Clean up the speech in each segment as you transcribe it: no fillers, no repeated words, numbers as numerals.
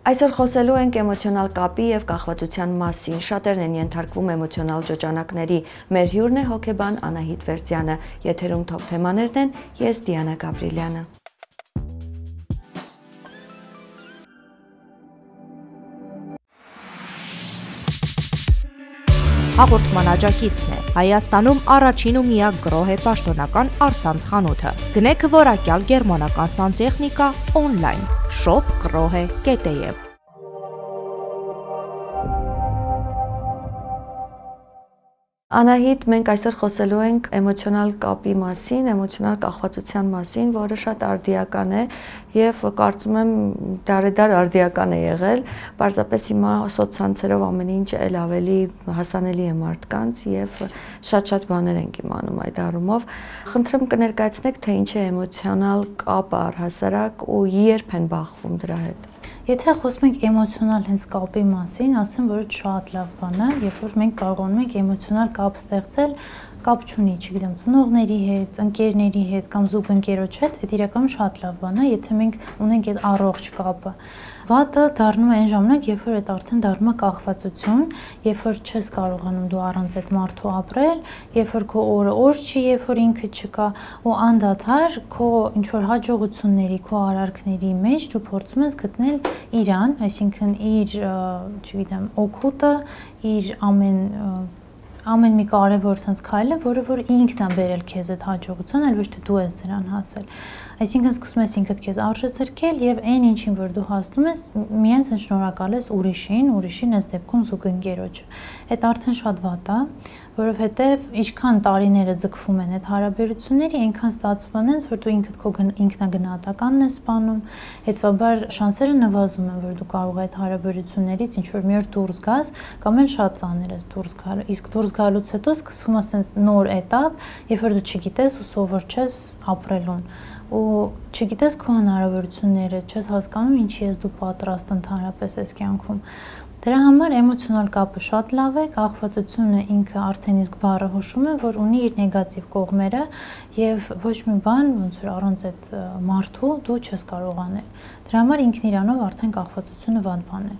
Այսօր խոսելու ենք էմոցիոնալ կապի եւ կախվածության մասին։ Շատերն են ենթարկվում էմոցիոնալ ճոճանակների։ Մեր հյուրն է հոգեբան Անահիտ Վերձյանը։ Եթերում թող թեմաներն են, ես Դիանա Գաբրիելյանը։ Հաղորդման աջակիցն է Հայաստանում առաջին ու միակ գրոհե պաշտոնական առցանց խանութը։ Գնեք որակյալ գերմանական սանտեխնիկա օնլայն shop.grohe.am Անահիտ, մենք այսօր խոսելու ենք էմոցիոնալ կապի մասին, էմոցիոնալ կախվածության մասին, որը շատ արդիական է եւ կարծում եմ դարեդար արդիական է եղել, պարզապես հիմա սոցցանցերով ամեն ինչ էլ ավելի հասանելի է մարդկանց եւ շատ բաներ ենք իմանում այդ առումով։ Խնդրեմ կներկայացնեք, թե ինչ է էմոցիոնալ կապը առհասարակ ու երբ են բախվում դրա հետ։ Եթե խոսում ենք էմոցիոնալ հենց կապի մասին, ասեմ, որ շատ լավ բան է, երբ որ մենք կարողանում ենք էմոցիոնալ կապ ստեղծել, կապ չունի, չգիտեմ, ծնողների հետ, ընկերների հետ կամ զուգընկերոջ հետ, այդ իրականում շատ լավ բան է, եթե մենք ունենք այդ առողջ կապը։ Վատը դառնում է այն ժամանակ, երբ որ այդ արդեն դառնում է կախվածություն, երբ որ չես կարողանում դու առանց այդ մարդու ապրել, երբ որ քո օրը օր չի, երբ որ ինքը չկա, ու անդադար քո ինչ որ հաջողությունների, քո արարքների մեջ դու փորձում ես գտնել իրան, այսինքն իր, չգիտեմ, օգուտը, իր ամեն մի կարևոր sense քայլը, որը որ ինքն է բերել քեզ այդ հաջողության, այլ ոչ թե դու ես դրան հասել։ Այսինքն սկսում ես ինքդ քեզ արժեզրկել եւ այն ինչին որ դու հասնում ես, միայն շնորհակալ ես ուրիշին այս դեպքում զուգընկերոջը։ Այդ արդեն շատ վատ է, որովհետեւ ինչքան տարիները ձգվում են այդ հարաբերությունների, այնքան ստացվում է, որ դու ինքդ քո ինքնագնահատականն ես սպանում, հետվաբար շանսերը նվազում են, որ դու կարող ես այդ հարաբերություններից ինչ որ մի օր դուրս գաս, կամ էլ շատ ծանր ես դուրս գալ, իսկ դուրս գալուց հետո սկսվում է sense նոր этап, երբ որ դու չգիտես ու սովոր չես ապրելուն ու չգիտես քո հնարավորությունները, չես հասկանում ինչի ես դու պատրաստ ընդհանրապես այս կյանքում։ Դրա համար էմոցիոնալ կապը շատ լավ է, կախվածությունը ինքը արդեն իսկ բառը հուշում է, որ ունի իր նեգատիվ կողմերը եւ ոչ մի բան ոնց որ առանց այդ մարդու դու չես կարող անել։ Դրա համար ինքն իրանով արդեն կախվածությունը վատ բան է։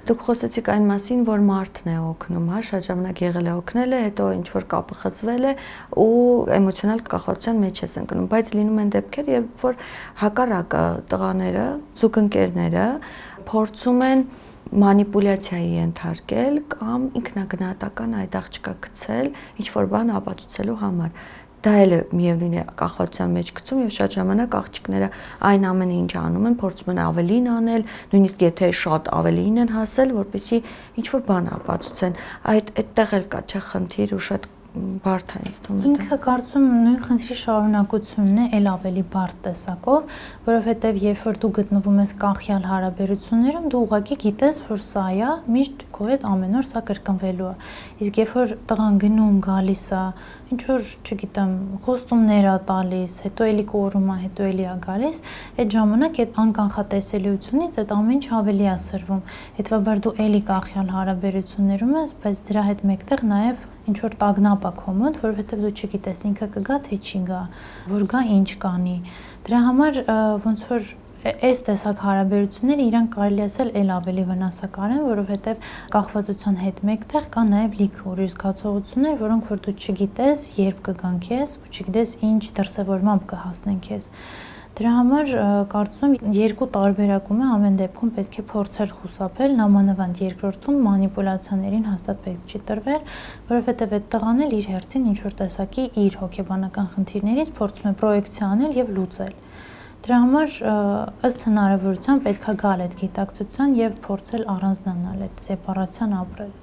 Դուք խոսեցիք այն մասին, որ մարդն է օգնում, հա, շատ ժամանակ եղել է օգնել է, հետո ինչ որ կապը խզվել է ու էմոցիոնալ կախվածության մեջ ես ընկնում, բայց լինում են դեպքեր, երբ որ հակառակը տղաները, զուգընկերները փորձում են մանիպուլյացիայի ենթարկել կամ ինքնագնահատական այդ աղջկա գցել ինչ որ բան ապացուցելու համար։ Դա էլ միևնույն է կախվածության մեջ գցում եւ շատ ժամանակ աղջիկները այն ամենը ինչ անում են, փորձում են ավելին անել, նույնիսկ եթե շատ ավելին են հասել, որպեսզի ինչ որ բան ապացուցեն։ Այդտեղ էլ կա չէ խնդիր ու շատ բարդ է ինձ թվում է։ Ինքը կարծում եմ նույն խնդրի շարունակությունն է, ել ավելի բարդ տեսակով, որովհետև երբ որ դու գտնվում ես կանխյալ հարաբերություններում, դու ուղղակի գիտես, որ սա է, միշտ քո հետ ամեն օր սա կրկնվելու է։ Իսկ երբ որ տղան գնում, գալիս է, ինչ որ, չգիտեմ, խոստումներ է տալիս, հետո էլի կորում է, հետո էլի է գալիս, այդ ժամանակ այդ անկանխատեսելիությունից այդ ամեն ինչ ավելի է սրվում։ Հետևաբար դու էլի կանխյալ հարաբերություններում ես, բայց դրա հետ մեկտեղ նաև ինչ որ տագնապ է քո մոտ, որովհետև դու չգիտես ինքը կգա թե չի գա, որ գա ինչ կանի։ Դրա համար ոնց որ այս տեսակ հարաբերությունները իրանք կարելի ասել էլ ավելի վնասակար են, որովհետև կախվածության հետ մեկտեղ կա նաև լիք ուրիշ զգացողություններ, որոնք որ դու չգիտես երբ կգան քեզ ու չգիտես ինչ դրսևորմամբ կհասնեն քեզ։ Դրա համար կարծում եմ երկու տարբերակում է ամեն դեպքում պետք է փորձել խուսափել, նամանավանդ երկրորդում մանիպուլյացիաներին հաստատ պետք չի տրվել, որովհետև այդ տղան էլ իր հերթին ինչ որ տեսակի իր հոգեբանական խնդիրներից փորձում է պրոյեկցիա անել եւ լուծել։ Դրա համար ըստ հնարավորության պետք է գալ այդ գիտակցության եւ փորձել առանձնանալ այդ սեպարացիան ապրել։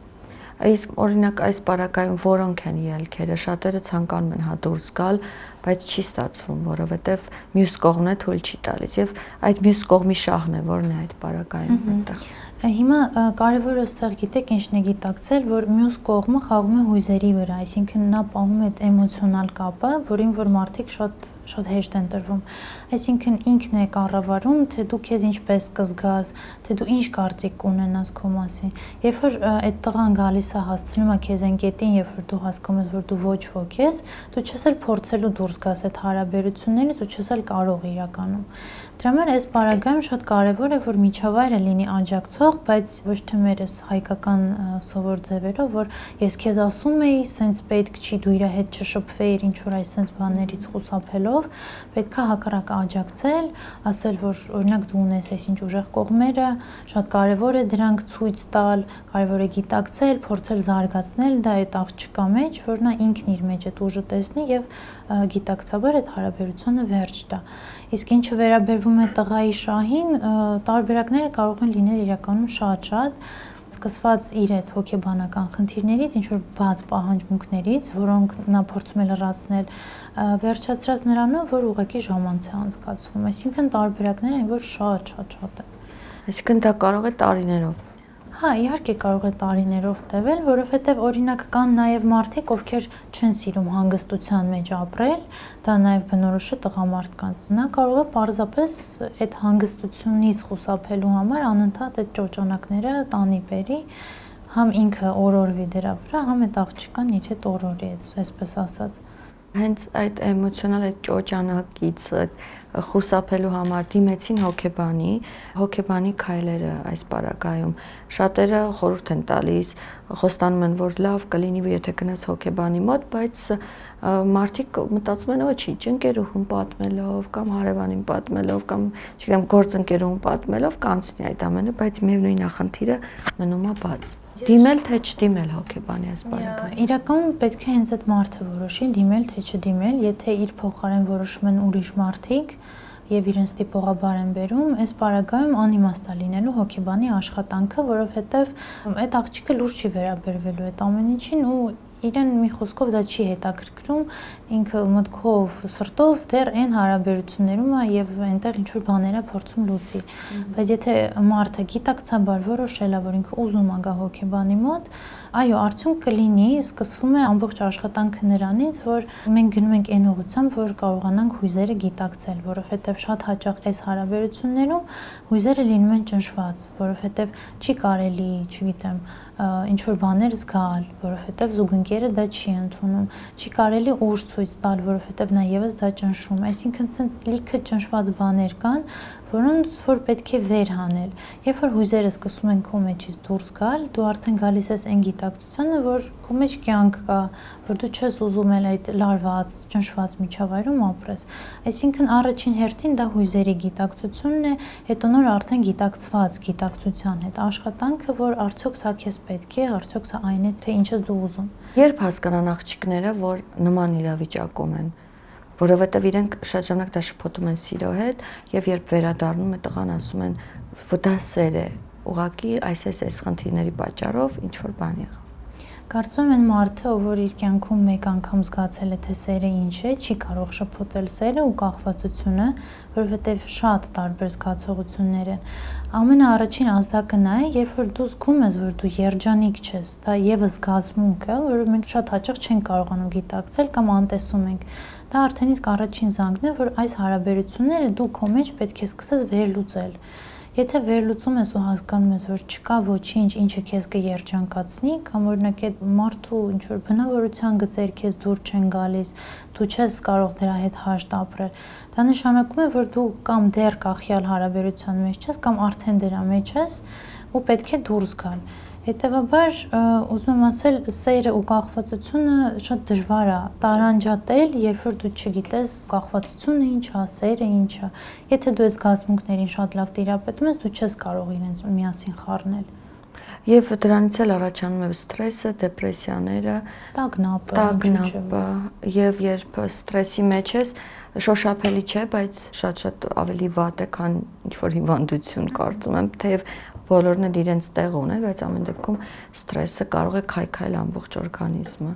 Իսկ օրինակ այս պարագայում որոնք են ելքերը, շատերը ցանկանում են հա դուրս գալ, բայց չի ստացվում, որովհետև մյուս կողմն է թույլ չի տալիս եւ այդ մյուս կողմի շահն է, որն է այդ պարագայում այդտեղ։ Հիմա կարևորը ստեղ գիտեք ինչն է գիտակցել, որ մյուս կողմը խաղում է հույզերի վրա, այսինքն նա պահում է այդ էմոցիոնալ կապը, որին որ մարդիկ շատ հեշտ են տրվում։ Այսինքն ինքն է կառավարում, թե դու քեզ ինչպես կզգաս, թե դու ինչ կարծիք կունենաս քո մասին։ Երբ որ այդ տղան գալիս է հասցնում է քեզ այն կետին, երբ որ դու հասկանում ես, որ դու ոչ ոք ես, դու չես էլ փորձելու դուրս գաս այդ հարաբերություններից ու չես էլ կարող իրականում։ Դրա համար այս պարագայում շատ կարևոր է, որ միջավայրը լինի աջակցող, բայց ոչ թե մեր այս հայկական սովոր ձևերով, որ ես քեզ ասում էի, սենց պետք չի դու իր հետ չշփվեիր ինչ որ այս սենց բաներից խուսափելով, պետքա հակառակը աջակցել, ասել, որ օրինակ դու ունես այսինչ ուժեղ կողմերը, շատ կարևոր է դրանք ցույց տալ, կարևոր է գիտակցել, փորձել զարգացնել դա այդ աղջկա մեջ, որ նա ինքն իր մեջ այդ ուժը տեսնի եւ գիտակցաբար այդ հարաբերությունը վերջ տա։ Իսկ ինչը վերաբերվում է տղայի շահին, տարբերակները կարող են լինել իրականում շատ, սկսված իր այդ հոգեբանական խնդիրներից, ինչ որ բաց պահանջմունքներից, որոնք նա փորձում է լրացնել, վերջացրած նրանով, որ ուղղակի ժամանց է անցկացվում, այսինքն տարբերակները են, որ շատ են։ Այսինքն դա կարող է տարիներով։ Հա, իհարկե կարող է տարիներով տևել, որովհետև օրինակ կան նաև մարդիկ, ովքեր չեն սիրում հանգստության մեջ ապրել, դա նաև բնորոշ է տղամարդկանց։ Նա կարող է պարզապես այդ հանգստությունից խուսափելու համար անընդհատ այդ ճոճանակները տանի բերի, համ ինքը օրորվի դրա վրա, համ այդ աղջկան իր հետ օրորի, այսպես ասած։ Հենց այդ էմոցիոնալ այդ ճոճանակից խուսափելու համար դիմեցին հոգեբանի քայլերը այս պարագայում շատերը խորհուրդ են տալիս, խոստանում են, որ լավ կլինի, եթե գնաս հոգեբանի մոտ, բայց մարդիկ մտածում են, ոչ, ընկերուհուն պատմելով կամ հարևանին պատմելով կամ չգիտեմ գործընկերուհուն պատմելով կանցնի այդ ամենը, բայց միևնույն նախնդիրը մնում է բաց։ Դիմել թե չդիմել հոգեբանի այս պարագայում։ Իրականում պետք է հենց այդ մարդը որոշի դիմել թե չդիմել, եթե իր փոխարեն որոշում են ուրիշ մարդիկ եւ իրենց տիպողաբար են բերում, այս պարագայում անիմաստ է լինելու հոգեբանի աշխատանքը, որովհետեւ այդ աղջիկը լուրջ չի վերաբերվելու այդ ամեն ինչին ու իրեն մի խոսքով դա չի հետաքրքրում, ինքը մտքով, սրտով դեռ այն հարաբերություններում է եւ այնտեղ ինչ որ բաներ է փորձում լուծի։ Բայց եթե մարդը գիտակցաբար որոշել է, որ ինքը ուզում է գա հոգեբանի մոտ, այո, արդյունք կլինի, սկսվում է ամբողջ աշխատանքը նրանից, որ մենք գնում ենք այն ուղղությամբ, որ կարողանանք հույզերը գիտակցել, որովհետեւ շատ հաճախ այս հարաբերություններում հույզերը լինում են ճնշված, որովհետեւ չի կարելի, չգիտեմ, ինչ որ բաներ զգալ, որովհետև զուգընկերը դա չի ընդունում, չի կարելի ուժ ցույց տալ, որովհետև նա եւս դա ճնշում, այսինքն ցենց լիքը ճնշված բաներ կան, որոնց որ պետք է վեր հանել։ Երբ որ հույզերը սկսում են քո մեջից դուրս գալ, դու արդեն գալիս ես այն գիտակցությանը, որ քո մեջ կյանք կա, որ դու չես ուզում էլ այդ լարված, ճնշված միջավայրում ապրես։ Այսինքն առաջին հերթին դա հույզերի գիտակցությունն է, հետո նոր արդեն գիտակցված գիտակցության հետ աշխատանքը, որ արդյոք սա քեզ պետք է, արդյոք սա այն է, թե ինչ ես դու ուզում։ Երբ հասկանան աղջիկները, որ նման իրավիճակում են, որովհետև իրենք շատ ժամանակ դա շփոթում են սիրո հետ եւ երբ վերադառնում է տղան ասում են, որ դա սեր է, ուղղակի այս խնդիրների պատճառով ինչ որ բան եղավ։ Կարծում եմ մարդը, որ իր կյանքում մեկ անգամ զգացել է, թե սերը ինչ է, չի կարող շփոթել սերը ու կախվածությունը, որովհետև շատ տարբեր զգացողություններ են։ Ամենաառաջին ազդակը նա է, երբ որ դու զգում ես, որ դու երջանիկ չես, դա եւս զգացմունք է, որը մենք շատ հաճախ չենք կարողանում գիտակցել կամ անտեսում ենք։ Դա արդեն իսկ առաջին զանգն է, որ այս հարաբերությունները դու քո մեջ պետք է սկսես վերլուծել։ Եթե վերլուծում ես ու հասկանում ես, որ չկա ոչինչ, ինչը քեզ կերջանկացնի, կամ օրինակ այդ մարդու ինչ որ բնավորության գծեր քեզ դուր չեն գալիս, դու չես կարող դրա հետ հաշտ ապրել, դա նշանակում է, որ դու կամ դեռ կախյալ հարաբերության մեջ ես, կամ արդեն դրա մեջ ես ու պետք է դուրս գալ։ Հետևաբար ուզում եմ ասել, սերը ու կախվածությունը շատ դժվար է տարանջատել, երբ որ դու չգիտես կախվածությունը ինչ է, սերը ինչ է։ Եթե դու այս զգացմունքներին շատ լավ տիրապետում ես, դու չես կարող իրենց միասին խառնել։ Եվ դրանից էլ առաջանում է սթրեսը, դեպրեսիաները, տագնապը, եւ երբ սթրեսի մեջ ես, շոշափելի չէ, բայց շատ ավելի վատ է, քան ինչ որ հիվանդություն կարծում եմ, թեև բոլորն էլ իրենց տեղ ունեն, բայց ամեն դեպքում սթրեսը կարող է քայքայել ամբողջ օրգանիզմը։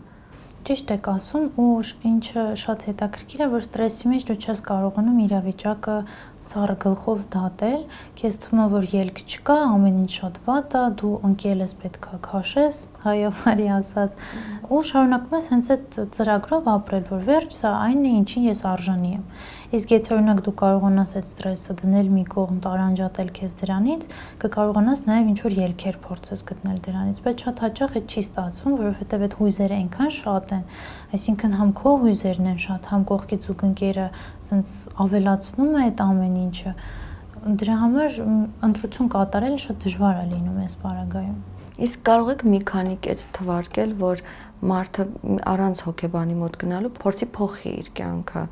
Ճիշտ եք ասում, ու ինչը շատ հետաքրքիր է, որ սթրեսի մեջ դու չես կարողանում իրավիճակը սառը գլխով դատել, քեզ թվում է, որ ելք չկա, ամեն ինչ շատ վատ է, դու ընկել ես, պետքա քաշես, հայավարի ասած, ու շարունակում ես հենց այդ ծրագրով ապրել, որ վերջ սա այն է, ինչին ես արժանի եմ։ Իսկ եթե օրինակ դու կարողանաս այդ սթրեսը դնել մի կողմ, տարանջատել քեզ դրանից, կկարողանաս նաև ինչ որ ելքեր փորձես գտնել դրանից, բայց շատ հաճախ այդ չի ստացվում, որովհետև այդ հույզերը այնքան շատ են, այսինքն համ քո հույզերն են շատ, համ կողքից զուգընկերը ցենց ավելացնում է այդ ամեն ինչը, դրա համար ընտրություն կատարելը շատ դժվար է լինում այս պարագայում։ Իսկ կարող եք մի քանի կետ թվարկել, որ մարդը առանց հոգեբանի մոտ գնալու փորձի փոխի իր կյանքը,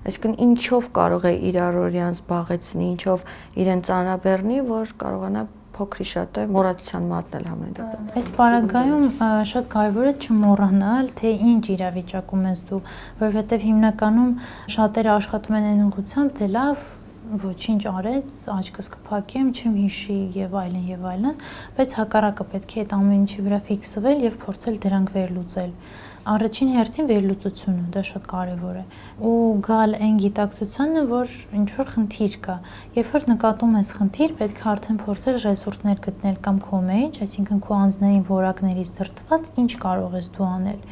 այսինքն ինչով կարող է իր առօրյան զբաղեցնի, ինչով իրեն ծանրաբեռնի, որ կարողանա փոքրի շատ է մոռացության մատնել համեն դեպքում։ Այս պարագայում շատ կարևոր է չմոռանալ, թե ինչ իրավիճակում ես դու, որովհետև հիմնականում շատերը աշխատում են այն ուղղությամբ, թե լավ ոչինչ արեց, աչքս կփակեմ, չեմ հիշի եւ այլն, բայց հակառակը պետք է այդ ամեն ինչի վրա ֆիքսվել եւ փորձել դրանք վերլուծել։ Առաջին հերթին վերլուծությունը, դա շատ կարևոր է։ Ու գալ այն գիտակցությանը, որ ինչ որ խնդիր կա։ Երբ որ նկատում ես խնդիր, պետք է արդեն փորձել ռեսուրսներ գտնել կամ քո մեջ, այսինքն քո անձնային որակներից դրդված ինչ կարող ես դու անել։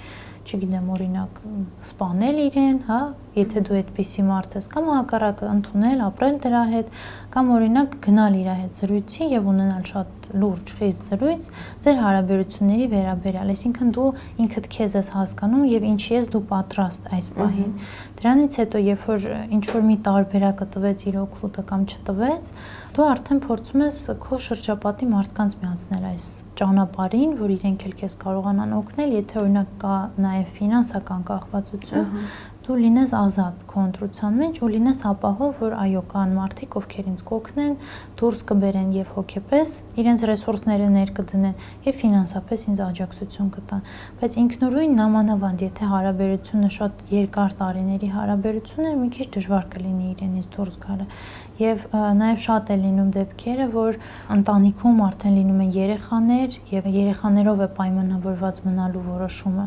Չգիտեմ, օրինակ, սպանել իրեն, հա, եթե դու այդպիսի մարդ ես, կամ հակառակը ընդունել, ապրել դրա հետ, կամ օրինակ գնալ իր հետ զրույցի եւ ունենալ շատ լուրջ խիստ զրույց ձեր հարաբերությունների վերաբերյալ, այսինքն դու ինքդ քեզ ես հասկանում եւ ինչի ես դու պատրաստ այս պահին։ Դրանից հետո, երբ որ ինչ որ մի տարբերակը տվեց իր օգուտը կամ չտվեց, դու արդեն փորձում ես քո շրջապատի մարդկանց միացնել այս ճանապարհին, որ իրենք էլ քեզ կարողանան օգնել, եթե օրինակ կա նաեւ ֆինանսական կախվածություն, դու լինես ազատ քո ընտրության մեջ ու լինես ապահով, որ այո, կան մարդիկ, ովքեր ինձ կօգնեն, դուրս կբերեն եւ հոգեպես իրենց ռեսուրսները ներկդնեն եւ ֆինանսապես ինձ աջակցություն կտան։ Բայց ինքնուրույն նամանավանդ, եթե հարաբերությունը շատ երկար տարիների հարաբերություն է, մի քիչ դժվար կլինի իրենից դուրս գալը։ Եվ նաեւ շատ է լինում դեպքերը, որ ընտանիքում արդեն լինում են երեխաներ եւ երեխաներով է պայմանավորված մնալու որոշումը։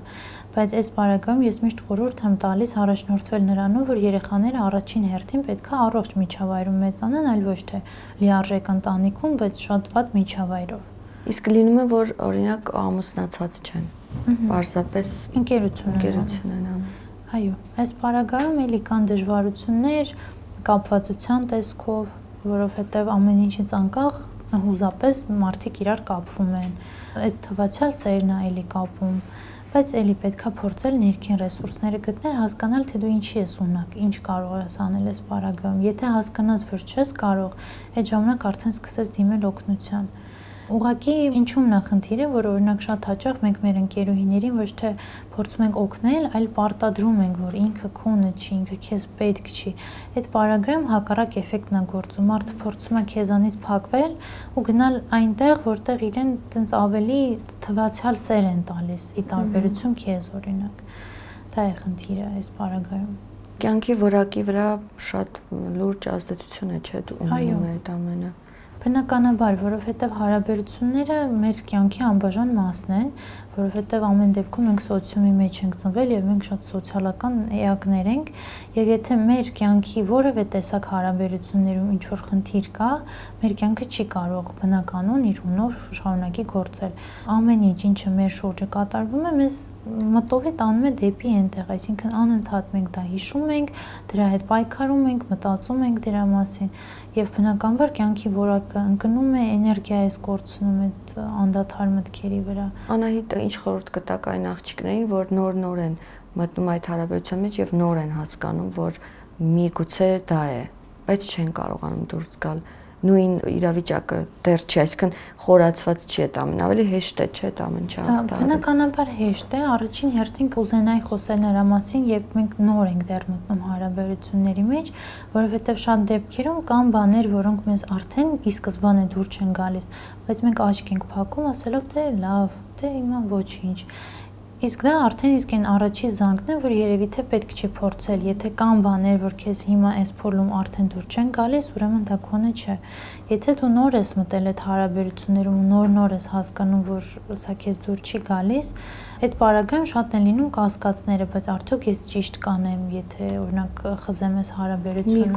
Բայց այս պարագայում ես միշտ խորհուրդ եմ տալիս առաջնորդվել նրանով, որ երեխաները առաջին հերթին պետք է առողջ միջավայրում մեծանան, այլ ոչ թե լիարժեք ընտանիքում, բայց շատ վատ միջավայրով։ Իսկ լինում է, որ օրինակ ամուսնացած չեն։ Պարզապես ընկերություն են անում։ Այո, այս պարագայում էլի կան դժվարություններ կապվածության տեսքով, որովհետև ամեն ինչից անկախ հուզապես մարդիկ իրար կապվում են։ Այդ թվացial սերն է էլի կապում, բայց էլի պետքա փորձել ներքին ռեսուրսները գտնել, հասկանալ, թե դու ինչի ես ունակ, ինչ կարող ես անել այս պարագայում։ Եթե հասկանաս, որ չես կարող, այդ ժամանակ արդեն սկսես դիմել օգնության։ Ուղղակի ինչու՞մն է խնդիրը, որ օրինակ շատ հաճախ մենք մեր ընկերուհիներին ոչ թե փորձում ենք օգնել, այլ պարտադրում ենք, որ ինքը քոնը չի, ինքը քեզ պետք չի։ Այդ պարագայում հակառակ էֆեկտն է գործում։ Մարդը փորձում է քեզանից փակվել ու գնալ այնտեղ, որտեղ իրեն տենց ավելի թվացial սեր են տալիս, ի տարբերություն քեզ օրինակ։ Դա է խնդիրը այս պարագայում։ Կյանքի որակի վրա շատ լուրջ ազդեցություն է, չէ՞, ունենում է այդ ամենը։ Բնականաբար, որովհետև հարաբերությունները մեր կյանքի անբաժան մասն են, որովհետև ամեն դեպքում մենք սոցիումի մեջ ենք ծնվել եւ մենք շատ սոցիալական էակներ ենք, եւ եթե մեր կյանքի որևէ տեսակ հարաբերություններում ինչ որ խնդիր կա, մեր կյանքը չի կարող բնականon իր ունով շարունակի գործել։ Ամեն ինչ, ինչը մեր շուրջը կատարվում է, մեզ մտովի տանում է դեպի այնտեղ, այսինքն անընդհատ մենք դա հիշում ենք, դրա հետ պայքարում ենք, մտածում ենք դրա մասին եւ բնականաբար կյանքի որակը ընկնում է, էներգիա է կորցնում այդ անդադար մտքերի վրա։ Անահիտ, ինչ խորհուրդ կտաք այն աղջիկներին, որ նոր են մտնում այդ հարաբերության մեջ եւ նոր են հասկանում, որ միգուցե դա է, բայց չեն կարողանում դուրս գալ։ Նույն իրավիճակը դեռ չի, այսինքն խորացված չի այդ ամեն, ավելի հեշտ է, չէ՞, այդ ամեն չհաղթահարել։ Բնականաբար հեշտ է, առաջին հերթին կուզենայի խոսել նրա մասին, երբ մենք նոր ենք դեռ մտնում հարաբերությունների մեջ, որովհետև շատ դեպքերում կան բաներ, որոնք մեզ արդեն ի սկզբանե դուր չեն գալիս, բայց մենք աչք ենք փակում, ասելով թե լավ, թե հիմա ոչինչ։ Իսկ դա արդեն իսկ այն առաջի զանգն է, որ երևի թե պետք չի փորձել, եթե կան բաներ, որ քեզ հիմա այս փոլում արդեն դուր չեն գալիս, ուրեմն դա քոնը չէ։ Եթե դու նոր ես մտել այդ հարաբերություններում ու նոր ես հասկանում, որ սա քեզ դուր չի գալիս, այդ պարագայում շատ են լինում կասկածները, բայց արդյոք ես ճիշտ կանեմ, եթե օրինակ խզեմ այս հարաբերությունը։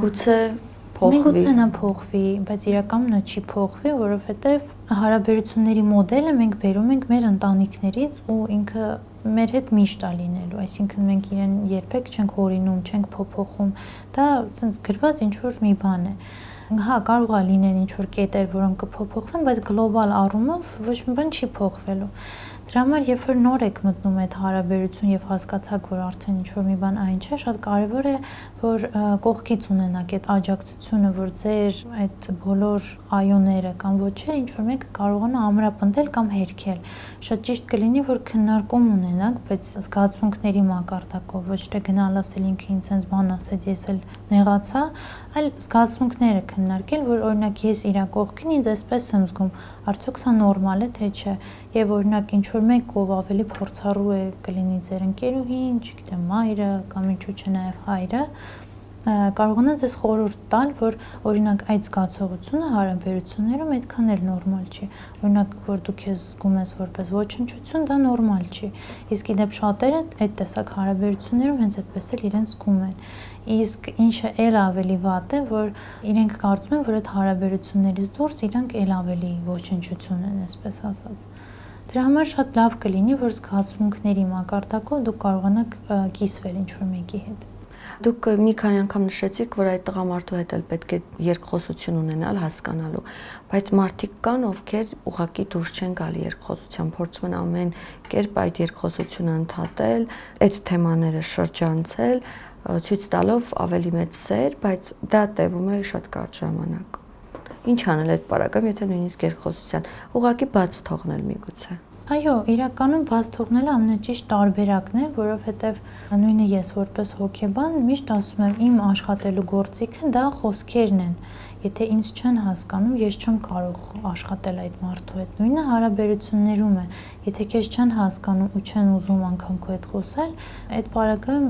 Միգուցե նա փոխվի, բայց իրականում նա չի փոխվի, որովհետև հարաբերությունների մոդելը մենք բերում ենք մեր ընտանիքներից ու ինքը մեր հետ միշտ է լինելու, այսինքն մենք իրեն երբեք չենք հորինում, չենք փոփոխում, դա ցենց գրված ինչ որ մի բան է։ Հա, կարող է լինեն ինչ-որ կետեր, որոնք կփոփոխվեն, բայց գլոբալ առումով ոչ մի բան չի փոխվելու։ Դրա համար, երբ որ նոր եք մտնում այդ հարաբերություն եւ հասկացաք, որ արդեն ինչ-որ մի բան այն չէ, շատ կարեւոր է, որ կողքից ունենաք այդ աջակցությունը, որ ձեր այդ բոլոր այոները կամ ոչերը ինչ-որ մեկը կարողանա ամրապնդել կամ հերքել։ Շատ ճիշտ կլինի, որ քննարկում ունենաք, բայց զգացմունքների մակարդակով, ոչ թե գնալ ասել ինքը ինձ sense բան ասեց, ես էլ նեղացա, այլ զգացմունքները քննարկել, որ օրինակ ես իր կողքին ինձ այսպես եմ զգում, արդյոք սա նորմալ է թե չէ, եւ օրինակ ինչ որ մեկով ավելի փորձառու է կլինի ձեր ընկերուհին, չգիտեմ, մայրը կամ ինչու՞ չէ նաեւ հայրը, կարողանա ձեզ խորհուրդ տալ, որ օրինակ այդ զգացողությունը հարաբերություններում այդքան էլ նորմալ չի։ Օրինակ, որ դու քեզ զգում ես որպես ոչնչություն, դա նորմալ չի։ Իսկ ի դեպ շատերը այդ տեսակ հարաբերություններում հենց այդպես էլ իրենց զգում են։ Իսկ ինչը էլ ավելի վատ է, որ իրենք կարծում են, որ այդ հարաբերություններից դուրս իրանք էլ ավելի ոչնչություն են, այսպես ասած։ Դրա համար շատ լավ կլինի, որ զգացմունքների մակարդակով դուք կարողանաք կիսվել ինչ-որ մեկի հետ։ Դուք մի քանի անգամ նշեցիք, որ այդ տղամարդու հետ էլ պետք է երկխոսություն ունենալ, հասկանալու, բայց մարդիկ կան, ովքեր ուղղակի դուրս չեն գալի երկխոսության, փորձում են ամեն կերպ այդ երկխոսությունը ընդհատել, այդ թեմաները շրջանցել, ցույց տալով ավելի մեծ սեր, բայց դա տևում է շատ կարճ ժամանակ։ Ինչ անել այդ պարագայում, եթե նույնիսկ երկխոսության, ուղղակի բաց թողնել միգուցե։ Այո, իրականում բաց թողնելը ամենաճիշտ տարբերակն է, որովհետև նույնը ես որպես հոգեբան միշտ ասում եմ, իմ աշխատելու գործիքը դա խոսքերն են։ Եթե ինձ չեն հասկանում, ես չեմ կարող աշխատել այդ մարդու հետ։ Նույնը հարաբերություններում է։ Եթե քեզ չեն հասկանում ու չեն ուզում անգամ քո հետ խոսել, այդ պարագայում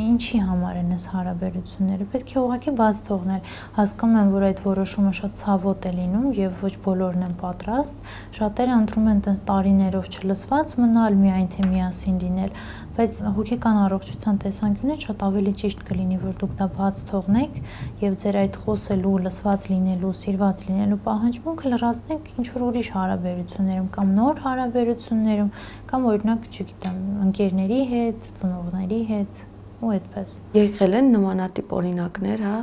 ինչի համար են այս հարաբերությունները։ Պետք է ուղղակի բաց թողնել։ Հասկանում եմ, որ այդ որոշումը շատ ցավոտ է լինում եւ ոչ բոլորն են պատրաստ։ Շատերը ընտրում են տես տարիներով չլսված մնալ, միայն թե միասին լինել, բայց հոգեկան առողջության տեսանկյունից շատ ավելի ճիշտ կլինի, որ դուք դա բաց թողնեք եւ ձեր այդ խոսելու, լսված լինելու, սիրված լինելու պահանջմունքը լրացնեք ինչ-որ ուրիշ հարաբերություններում կամ նոր հարաբերություններում կամ օրինակ, չգիտեմ, ընկերների հետ, ծնողների հետ ու այդպես։ Եղել են նմանատիպ օրինակներ, հա,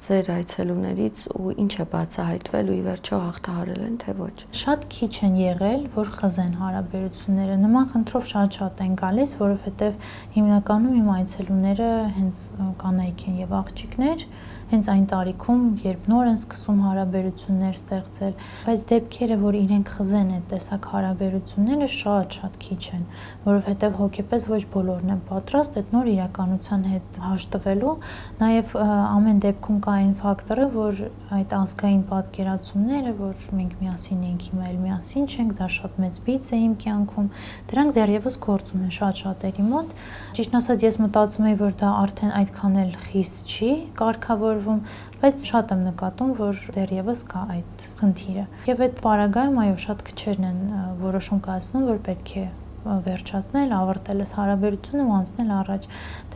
ձեր այցելուներից ու ինչ է բացահայտվել ու ի վերջո հաղթահարել են, թե ոչ։ Շատ քիչ են եղել, որ խզեն հարաբերությունները։ Նման խնդրով շատ են գալիս, որովհետև հիմնականում իմ այցելուները հենց կանայք են եւ աղջիկներ, հենց այն տարիքում, երբ նոր են սկսում հարաբերություններ ստեղծել, բայց դեպքերը, որ իրենք խզեն այդ տեսակ հարաբերությունները, շատ քիչ են, որովհետև հոգեպես ոչ բոլորն են պատրաստ այդ նոր իրականության հետ հաշտվելու, նաև ամեն դեպքում կա այն ֆակտորը, որ այդ ազգային պատկերացումները, որ մենք միասին ենք, հիմա էլ միասին չենք, դա շատ մեծ բիծ է իմ կյանքում, դրանք դեռևս գործում են շատ-շատերի մոտ։ Ճիշտն ասած, ես մտածում եի, որ դա արդեն այդքան էլ խիստ չի կարգավորվում, բայց շատ եմ նկատում, որ դեռևս կա այդ խնդիրը։ Եվ այդ պարագայում, այո, շատ քչերն են որոշում կայացնում, որ պետք է վերջացնել, ավարտել այս հարաբերությունը ու անցնել առաջ։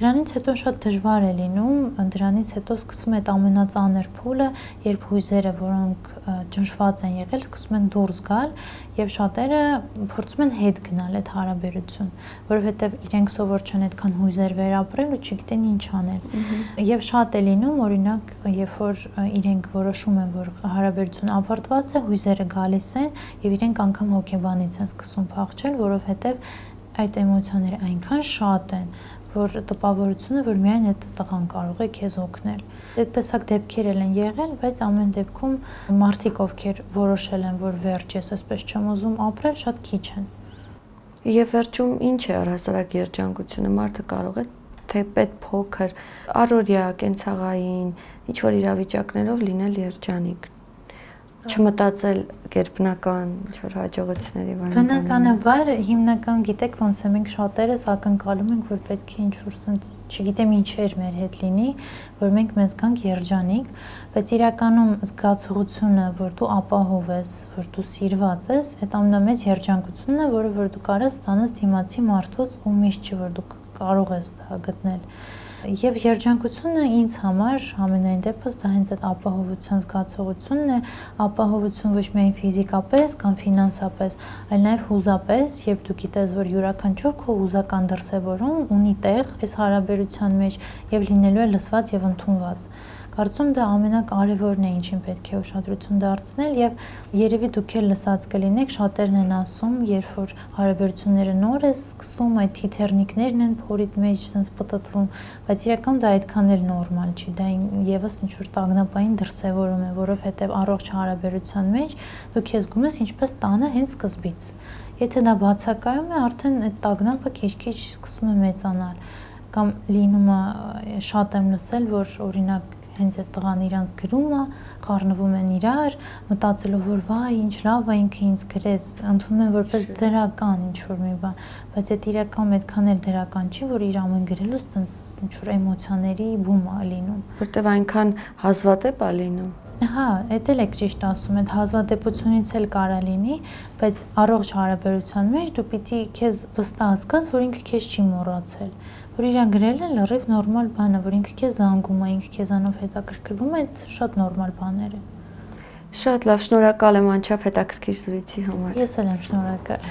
Դրանից հետո շատ դժվար է լինում, դրանից հետո սկսվում է այդ ամենածանր փուլը, երբ հույզերը, որոնք ճնշված են եղել, սկսում են դուրս գալ եւ շատերը փորձում են հետ գնալ այդ հարաբերություն, որովհետեւ իրենք սովոր չեն այդքան հույզեր վերապրել ու չգիտեն ինչ անել։ Եվ շատ է լինում, օրինակ, երբ որ իրենք որոշում են, որ հարաբերությունը ավարտված է, հույզերը գալիս են եւ իրենք անգամ հոգեբանից են սկսում փախչել, որովհետեւ այդ էմոցիաները այնքան շատ են, որ տպավորությունը, որ միայն այդ տղան կարող է քեզ օգնել։ Այդ տեսակ դեպքեր են եղել, բայց ամեն դեպքում մարդիկ, ովքեր որոշել են, որ վերջ, ես այսպես չեմ ուզում ապրել, շատ քիչ են։ Եվ վերջում ինչ է առհասարակ երջանկությունը, մարդը կարող է թեպետ փոքր, առօրյա, կենցաղային, ինչ-որ իրավիճակներով լինել երջանիկ, չմտածել գերբնական ինչ-որ հաջողությունների բանը։ Բնականաբար, հիմնական գիտեք ոնց է, մենք շատերս ակնկալում ենք, որ պետք է ինչ-որ սենց, չգիտեմ ինչեր մեր հետ լինի, որ մենք մեզ գանք երջանիկ, բայց իրականում զգացողությունը, որ դու ապահով ես, որ դու սիրված ես, այդ ամենամեծ երջանկությունն է, որը որ դու կարես ստանաս դիմացի մարդուց ու միշտ չի, որ դու կարող ես դա գտնել։ Եվ երջանկությունը ինձ համար ամենայն դեպս դա հենց այդ ապահովության զգացողությունն է, ապահովություն ոչ միայն ֆիզիկապես կամ ֆինանսապես, այլ նաև հուզապես, երբ դու գիտես, որ յուրաքանչյուր քո հուզական դրսևորում ունի տեղ այս հարաբերության մեջ եւ լինելու է լսված եւ ընդունված։ Կարծում դա ամենակարևորն է, ինչին պետք է ուշադրություն դարձնել եւ երևի դուք էլ լսած կլինեք, շատերն են ասում, երբ որ հարաբերությունները նոր է սկսում, այդ թիթեռնիկներն են փորիդ մեջ sense պտտվում, բայց իրականում դա այդքան էլ նորմալ չի, դա եւս ինչ որ տագնապային դրսևորում է, որովհետեւ առողջ հարաբերության մեջ դու քեզ զգում ես ինչպես տանը հենց սկզբից։ Եթե դա բացակայում է, արդեն այդ տագնապը քիչ-քիչ սկսում է մեծանալ։ Կամ լինում է շատ եմ լսել, որ օրինակ հենց այդ տղան իրանց գրում է, խառնվում են իրար, մտածելով որ վայ, ինչ լավ է ինքը ինձ գրեց, ընդունում են որպես դրական ինչ որ մի բան, բայց այդ իրականում այդքան էլ դրական չի, որ իր ամեն գրելուց տենց ինչ որ էմոցիաների բում է լինում, որտեվ այնքան հազվադեպ է լինում։ Հա, էդ էլ եք ճիշտ ասում, այդ հազվադեպությունից էլ կարա լինի, բայց առողջ հարաբերության մեջ դու պիտի քեզ վստահ զգաս, որ ինքը քեզ չի մոռացել, որ իրան գրել է լրիվ նորմալ բան է, որ ինքը քեզ զանգում է, ինքը քեզանով հետաքրքրվում է, այդ շատ նորմալ բաներ են։ Շատ լավ, շնորհակալ եմ անչափ հետաքրքիր զրույցի համար։ Ես էլ եմ շնորհակալ։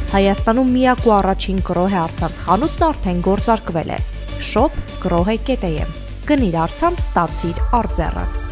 Հայաստանում միակ ու առաջին գրոհե առցանց խանութն արդեն գործարկվել է։ Shop.grohe.am Գնիր առցանց, ստացիր արձեռը։